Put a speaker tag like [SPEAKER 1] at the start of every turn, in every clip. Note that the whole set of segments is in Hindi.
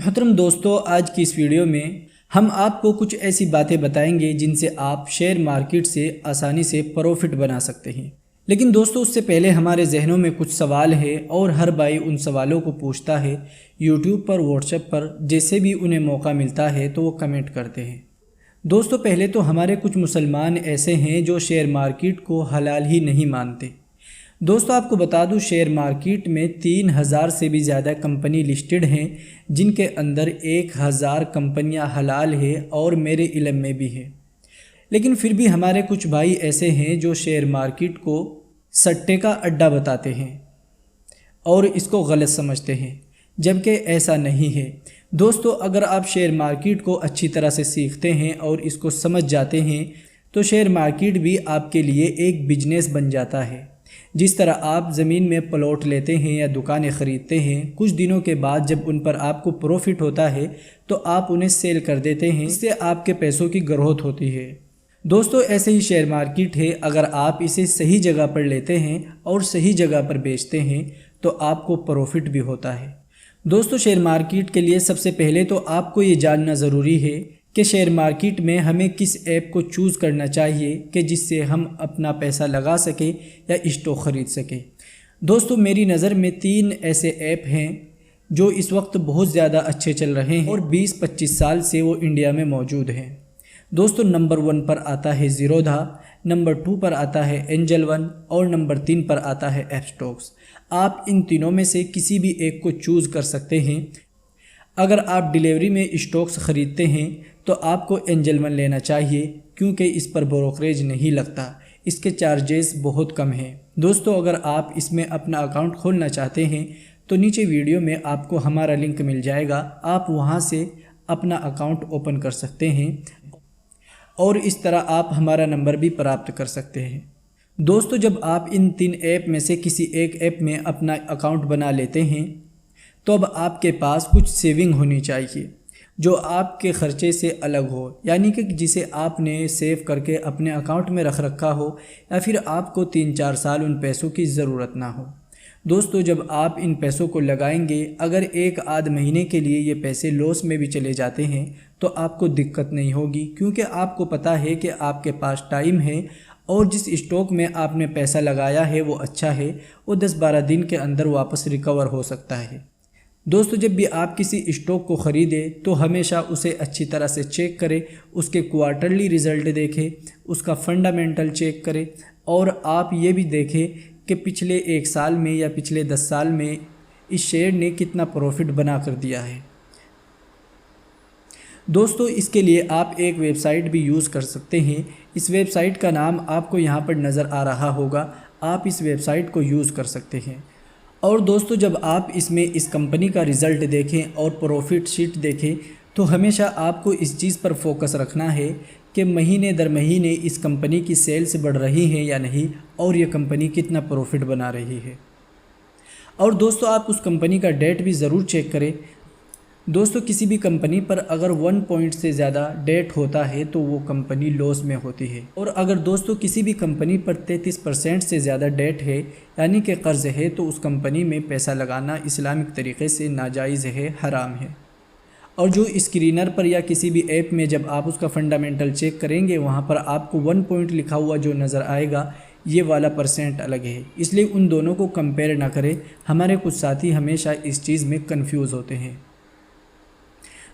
[SPEAKER 1] मोहतरम दोस्तों, आज की इस वीडियो में हम आपको कुछ ऐसी बातें बताएंगे जिनसे आप शेयर मार्केट से आसानी से प्रॉफिट बना सकते हैं। लेकिन दोस्तों, उससे पहले हमारे जहनों में कुछ सवाल है और हर भाई उन सवालों को पूछता है यूट्यूब पर, व्हाट्सएप पर, जैसे भी उन्हें मौका मिलता है तो वो कमेंट करते हैं। दोस्तों, पहले तो हमारे कुछ मुसलमान ऐसे हैं जो शेयर मार्केट को हलाल ही नहीं मानते। दोस्तों, आपको बता दूं, शेयर मार्केट में 3000 से भी ज़्यादा कंपनी लिस्टेड हैं, जिनके अंदर 1000 कंपनियां हलाल है और मेरे इल्म में भी है। लेकिन फिर भी हमारे कुछ भाई ऐसे हैं जो शेयर मार्केट को सट्टे का अड्डा बताते हैं और इसको गलत समझते हैं, जबकि ऐसा नहीं है। दोस्तों, अगर आप शेयर मार्केट को अच्छी तरह से सीखते हैं और इसको समझ जाते हैं तो शेयर मार्केट भी आपके लिए एक बिजनेस बन जाता है। जिस तरह आप ज़मीन में प्लॉट लेते हैं या दुकानें ख़रीदते हैं, कुछ दिनों के बाद जब उन पर आपको प्रॉफिट होता है तो आप उन्हें सेल कर देते हैं, इससे आपके पैसों की ग्रोथ होती है। दोस्तों, ऐसे ही शेयर मार्केट है, अगर आप इसे सही जगह पर लेते हैं और सही जगह पर बेचते हैं तो आपको प्रॉफिट भी होता है। दोस्तों, शेयर मार्केट के लिए सबसे पहले तो आपको ये जानना ज़रूरी है कि शेयर मार्केट में हमें किस ऐप को चूज़ करना चाहिए कि जिससे हम अपना पैसा लगा सकें या स्टॉक ख़रीद सकें। दोस्तों, मेरी नज़र में 3 ऐसे ऐप हैं जो इस वक्त बहुत ज़्यादा अच्छे चल रहे हैं और 20-25 साल से वो इंडिया में मौजूद हैं। दोस्तों, नंबर 1 पर आता है ज़ीरोधा, नंबर 2 पर आता है एंजल वन और नंबर 3 पर आता है एपस्टॉक्स। आप इन तीनों में से किसी भी एक को चूज़ कर सकते हैं। अगर आप डिलीवरी में स्टॉक्स ख़रीदते हैं तो आपको एंजल वन लेना चाहिए, क्योंकि इस पर ब्रोकरेज नहीं लगता, इसके चार्जेस बहुत कम हैं। दोस्तों, अगर आप इसमें अपना अकाउंट खोलना चाहते हैं तो नीचे वीडियो में आपको हमारा लिंक मिल जाएगा, आप वहां से अपना अकाउंट ओपन कर सकते हैं और इस तरह आप हमारा नंबर भी प्राप्त कर सकते हैं। दोस्तों, जब आप इन 3 ऐप में से किसी एक ऐप में अपना अकाउंट बना लेते हैं तो अब आपके पास कुछ सेविंग होनी चाहिए जो आपके ख़र्चे से अलग हो, यानी कि जिसे आपने सेव करके अपने अकाउंट में रख रखा हो या फिर आपको 3-4 साल उन पैसों की ज़रूरत ना हो। दोस्तों, जब आप इन पैसों को लगाएंगे, अगर 1-आध महीने के लिए ये पैसे लॉस में भी चले जाते हैं तो आपको दिक्कत नहीं होगी, क्योंकि आपको पता है कि आपके पास टाइम है और जिस स्टॉक में आपने पैसा लगाया है वो अच्छा है, वो 10-12 दिन के अंदर वापस रिकवर हो सकता है। दोस्तों, जब भी आप किसी स्टॉक को ख़रीदें तो हमेशा उसे अच्छी तरह से चेक करें, उसके क्वार्टरली रिज़ल्ट देखें, उसका फंडामेंटल चेक करें और आप ये भी देखें कि पिछले 1 साल में या पिछले 10 साल में इस शेयर ने कितना प्रॉफिट बना कर दिया है। दोस्तों, इसके लिए आप एक वेबसाइट भी यूज़ कर सकते हैं। इस वेबसाइट का नाम आपको यहाँ पर नज़र आ रहा होगा, आप इस वेबसाइट को यूज़ कर सकते हैं। और दोस्तों, जब आप इसमें इस कंपनी का रिज़ल्ट देखें और प्रॉफिट शीट देखें तो हमेशा आपको इस चीज़ पर फोकस रखना है कि महीने दर महीने इस कंपनी की सेल्स बढ़ रही हैं या नहीं और ये कंपनी कितना प्रॉफिट बना रही है। और दोस्तों, आप उस कंपनी का डेट भी ज़रूर चेक करें। दोस्तों, किसी भी कंपनी पर अगर 1 पॉइंट से ज़्यादा डेट होता है तो वो कंपनी लॉस में होती है, और अगर दोस्तों किसी भी कंपनी पर 33% से ज़्यादा डेट है यानी कि कर्ज़ है तो उस कंपनी में पैसा लगाना इस्लामिक तरीक़े से नाजायज़ है, हराम है। और जो स्क्रीनर पर या किसी भी ऐप में जब आप उसका फंडामेंटल चेक करेंगे, वहाँ पर आपको 1 पॉइंट लिखा हुआ जो नज़र आएगा, ये वाला परसेंट अलग है, इसलिए उन दोनों को कंपेयर ना करें। हमारे कुछ साथी हमेशा इस चीज़ में कन्फ्यूज़ होते हैं।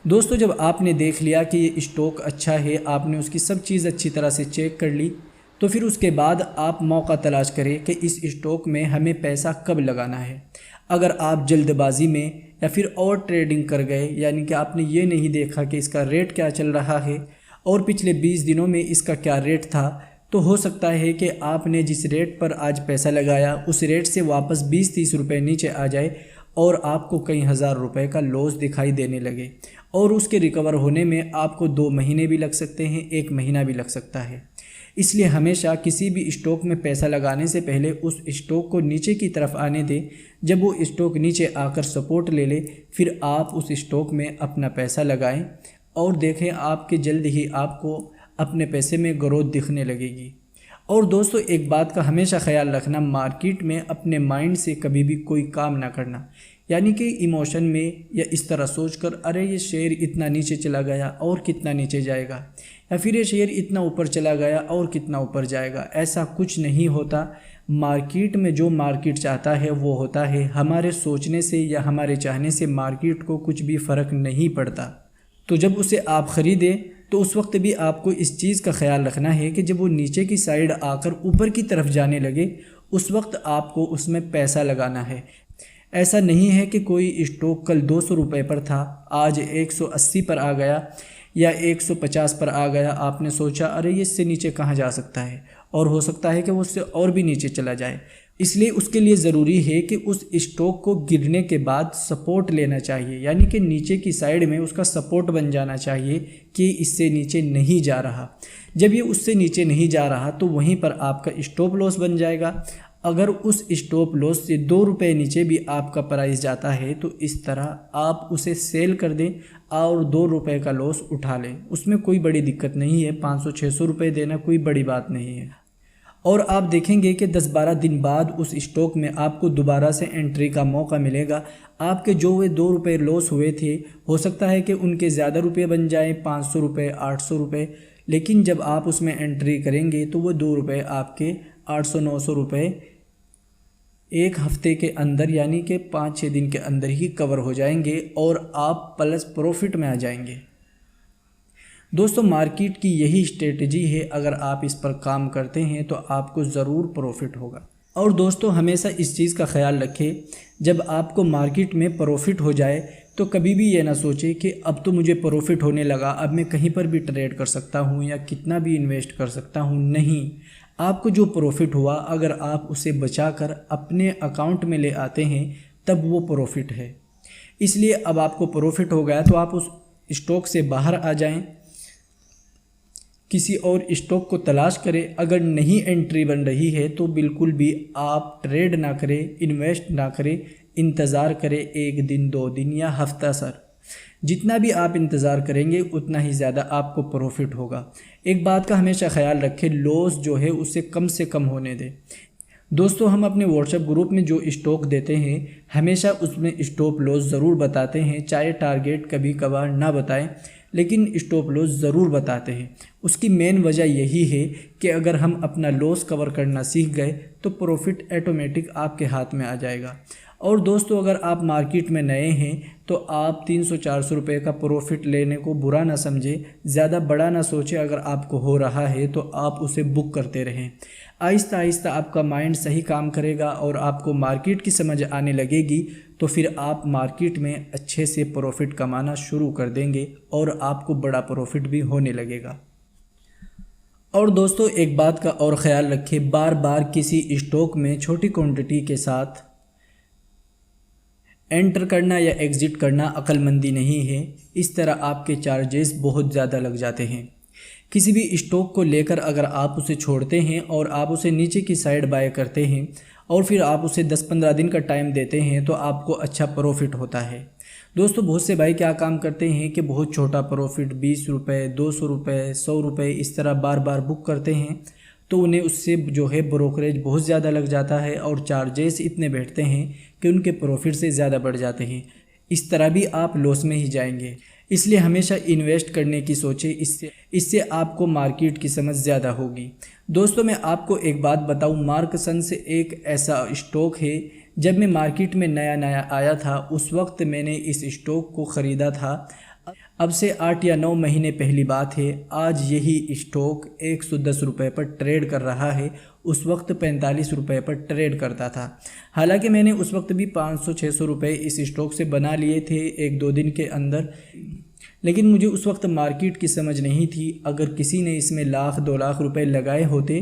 [SPEAKER 1] दोस्तों, जब आपने देख लिया कि ये स्टॉक अच्छा है, आपने उसकी सब चीज़ अच्छी तरह से चेक कर ली, तो फिर उसके बाद आप मौका तलाश करें कि इस स्टॉक में हमें पैसा कब लगाना है। अगर आप जल्दबाजी में या फिर और ट्रेडिंग कर गए, यानी कि आपने ये नहीं देखा कि इसका रेट क्या चल रहा है और पिछले 20 दिनों में इसका क्या रेट था, तो हो सकता है कि आपने जिस रेट पर आज पैसा लगाया उस रेट से वापस 20-30 रुपये नीचे आ जाए और आपको कई हज़ार रुपए का लॉस दिखाई देने लगे, और उसके रिकवर होने में आपको 2 महीने भी लग सकते हैं, 1 महीना भी लग सकता है। इसलिए हमेशा किसी भी स्टॉक में पैसा लगाने से पहले उस स्टॉक को नीचे की तरफ आने दें। जब वो स्टॉक नीचे आकर सपोर्ट ले ले, फिर आप उस स्टॉक में अपना पैसा लगाएं और देखें आपके जल्द ही आपको अपने पैसे में ग्रोथ दिखने लगेगी। और दोस्तों, एक बात का हमेशा ख्याल रखना, मार्केट में अपने माइंड से कभी भी कोई काम ना करना, यानी कि इमोशन में या इस तरह सोचकर अरे ये शेयर इतना नीचे चला गया और कितना नीचे जाएगा, या फिर ये शेयर इतना ऊपर चला गया और कितना ऊपर जाएगा, ऐसा कुछ नहीं होता। मार्केट में जो मार्केट चाहता है वो होता है। हमारे सोचने से या हमारे चाहने से मार्केट को कुछ भी फ़र्क नहीं पड़ता। तो जब उसे आप ख़रीदें तो उस वक्त भी आपको इस चीज़ का ख्याल रखना है कि जब वो नीचे की साइड आकर ऊपर की तरफ जाने लगे उस वक्त आपको उसमें पैसा लगाना है। ऐसा नहीं है कि कोई स्टॉक कल 200 रुपये पर था, आज 180 पर आ गया या 150 पर आ गया, आपने सोचा अरे ये इससे नीचे कहाँ जा सकता है, और हो सकता है कि वो उससे और भी नीचे चला जाए। इसलिए उसके लिए ज़रूरी है कि उस स्टॉक को गिरने के बाद सपोर्ट लेना चाहिए, यानी कि नीचे की साइड में उसका सपोर्ट बन जाना चाहिए कि इससे नीचे नहीं जा रहा। जब ये उससे नीचे नहीं जा रहा तो वहीं पर आपका स्टॉप लॉस बन जाएगा। अगर उस स्टॉप लॉस से 2 रुपये नीचे भी आपका प्राइस जाता है तो इस तरह आप उसे सेल कर दें और 2 रुपये का लॉस उठा लें, उसमें कोई बड़ी दिक्कत नहीं है। 500-600 रुपये देना कोई बड़ी बात नहीं है। और आप देखेंगे कि 10-12 दिन बाद उस स्टॉक में आपको दोबारा से एंट्री का मौका मिलेगा। आपके जो वे 2 रुपये लॉस हुए थे हो सकता है कि उनके ज़्यादा रुपये बन जाएँ, 500 रुपये, 800 रुपये, लेकिन जब आप उसमें एंट्री करेंगे तो वो 2 रुपये आपके 800-900 रुपये एक हफ्ते के अंदर यानी कि 5-6 दिन के अंदर ही कवर हो जाएंगे और आप प्लस प्रॉफिट में आ जाएंगे। दोस्तों, मार्केट की यही स्ट्रेटजी है, अगर आप इस पर काम करते हैं तो आपको ज़रूर प्रॉफिट होगा। और दोस्तों, हमेशा इस चीज़ का ख्याल रखें, जब आपको मार्केट में प्रॉफिट हो जाए तो कभी भी ये ना सोचे कि अब तो मुझे प्रॉफिट होने लगा, अब मैं कहीं पर भी ट्रेड कर सकता हूँ या कितना भी इन्वेस्ट कर सकता हूँ। नहीं, आपको जो प्रॉफिट हुआ अगर आप उसे बचाकर अपने अकाउंट में ले आते हैं तब वो प्रॉफिट है। इसलिए अब आपको प्रॉफिट हो गया तो आप उस स्टॉक से बाहर आ जाएं, किसी और स्टॉक को तलाश करें। अगर नहीं एंट्री बन रही है तो बिल्कुल भी आप ट्रेड ना करें, इन्वेस्ट ना करें, इंतज़ार करें 1 दिन 2 दिन या हफ्ता सर। जितना भी आप इंतज़ार करेंगे उतना ही ज़्यादा आपको प्रॉफिट होगा। एक बात का हमेशा ख्याल रखें, लॉस जो है उसे कम से कम होने दें। दोस्तों, हम अपने व्हाट्सएप ग्रुप में जो स्टॉक देते हैं हमेशा उसमें स्टॉप लॉस ज़रूर बताते हैं, चाहे टारगेट कभी कभार ना बताएं लेकिन स्टॉप लॉस ज़रूर बताते हैं। उसकी मेन वजह यही है कि अगर हम अपना लॉस कवर करना सीख गए तो प्रॉफिट ऑटोमेटिक आपके हाथ में आ जाएगा। और दोस्तों, अगर आप मार्केट में नए हैं तो आप 300-400 रुपये का प्रॉफिट लेने को बुरा ना समझें, ज़्यादा बड़ा ना सोचें। अगर आपको हो रहा है तो आप उसे बुक करते रहें। आहिस्ता आहिस्ता आपका माइंड सही काम करेगा और आपको मार्केट की समझ आने लगेगी, तो फिर आप मार्केट में अच्छे से प्रॉफिट कमाना शुरू कर देंगे और आपको बड़ा प्रॉफिट भी होने लगेगा। और दोस्तों, एक बात का और ख़याल रखें, बार बार किसी स्टॉक में छोटी क्वांटिटी के साथ एंटर करना या एग्ज़िट करना अक्लमंदी नहीं है। इस तरह आपके चार्जेस बहुत ज़्यादा लग जाते हैं। किसी भी स्टॉक को लेकर अगर आप उसे छोड़ते हैं और आप उसे नीचे की साइड बाय करते हैं और फिर आप उसे 10-15 दिन का टाइम देते हैं तो आपको अच्छा प्रॉफिट होता है। दोस्तों, बहुत से भाई क्या काम करते हैं कि बहुत छोटा प्रॉफिट 20 रुपये, 200 रुपये, 100 रुपये इस तरह बार बार बुक करते हैं, तो उन्हें उससे जो है ब्रोकरेज बहुत ज़्यादा लग जाता है और चार्जेस इतने बैठते हैं कि उनके प्रॉफिट से ज़्यादा बढ़ जाते हैं। इस तरह भी आप लॉस में ही जाएंगे। इसलिए हमेशा इन्वेस्ट करने की सोचें, इससे आपको मार्केट की समझ ज़्यादा होगी। दोस्तों, मैं आपको एक बात बताऊं, मार्कसन एक ऐसा स्टॉक है, जब मैं मार्केट में नया आया था उस वक्त मैंने इस स्टॉक को ख़रीदा था। अब से 8 या 9 महीने पहली बात है। आज यही स्टॉक 110 रुपये पर ट्रेड कर रहा है, उस वक्त 45 रुपये पर ट्रेड करता था। हालांकि मैंने उस वक्त भी 500-600 रुपये इस स्टॉक से बना लिए थे 1-2 दिन के अंदर, लेकिन मुझे उस वक्त मार्केट की समझ नहीं थी। अगर किसी ने इसमें 1-2 लाख रुपए लगाए होते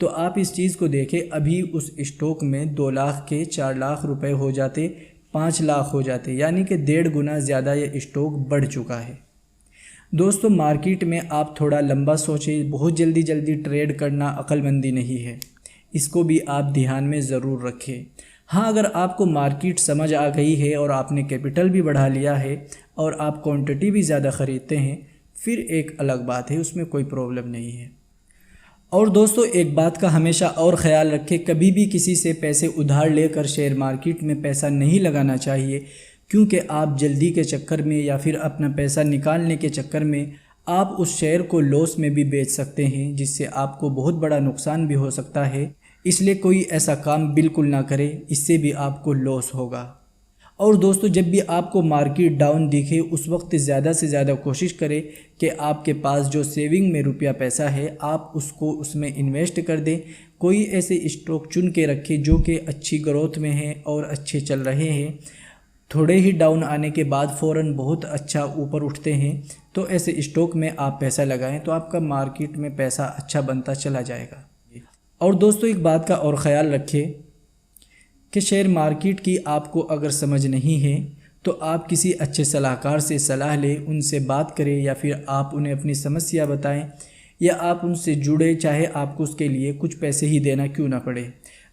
[SPEAKER 1] तो आप इस चीज़ को देखें, अभी उस स्टॉक में 2 लाख के 4 लाख रुपए हो जाते, 5 लाख हो जाते, यानी कि 1.5 गुना ज़्यादा ये स्टॉक बढ़ चुका है। दोस्तों, मार्केट में आप थोड़ा लंबा सोचें, बहुत जल्दी ट्रेड करना अक्लमंदी नहीं है, इसको भी आप ध्यान में ज़रूर रखें। हाँ, अगर आपको मार्केट समझ आ गई है और आपने कैपिटल भी बढ़ा लिया है और आप क्वांटिटी भी ज़्यादा ख़रीदते हैं, फिर एक अलग बात है, उसमें कोई प्रॉब्लम नहीं है। और दोस्तों एक बात का हमेशा और ख़याल रखें, कभी भी किसी से पैसे उधार लेकर शेयर मार्केट में पैसा नहीं लगाना चाहिए, क्योंकि आप जल्दी के चक्कर में या फिर अपना पैसा निकालने के चक्कर में आप उस शेयर को लॉस में भी बेच सकते हैं, जिससे आपको बहुत बड़ा नुकसान भी हो सकता है। इसलिए कोई ऐसा काम बिल्कुल ना करें, इससे भी आपको लॉस होगा। और दोस्तों जब भी आपको मार्केट डाउन दिखे उस वक्त ज़्यादा से ज़्यादा कोशिश करें कि आपके पास जो सेविंग में रुपया पैसा है आप उसको उसमें इन्वेस्ट कर दें। कोई ऐसे स्टॉक चुन के रखें जो कि अच्छी ग्रोथ में हैं और अच्छे चल रहे हैं, थोड़े ही डाउन आने के बाद फ़ौरन बहुत अच्छा ऊपर उठते हैं, तो ऐसे स्टॉक में आप पैसा लगाएं तो आपका मार्केट में पैसा अच्छा बनता चला जाएगा। और दोस्तों एक बात का और ख़याल रखें कि शेयर मार्केट की आपको अगर समझ नहीं है तो आप किसी अच्छे सलाहकार से सलाह लें, उनसे बात करें या फिर आप उन्हें अपनी समस्या बताएं या आप उनसे जुड़े, चाहे आपको उसके लिए कुछ पैसे ही देना क्यों ना पड़े।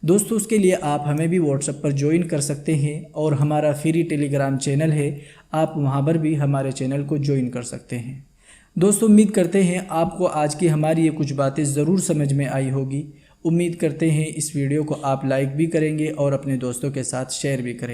[SPEAKER 1] दोस्तों उसके लिए आप हमें भी व्हाट्सएप पर ज्वाइन कर सकते हैं और हमारा फ्री टेलीग्राम चैनल है, आप वहां पर भी हमारे चैनल को ज्वाइन कर सकते हैं। दोस्तों उम्मीद करते हैं आपको आज की हमारी ये कुछ बातें ज़रूर समझ में आई होगी। उम्मीद करते हैं इस वीडियो को आप लाइक भी करेंगे और अपने दोस्तों के साथ शेयर भी करेंगे।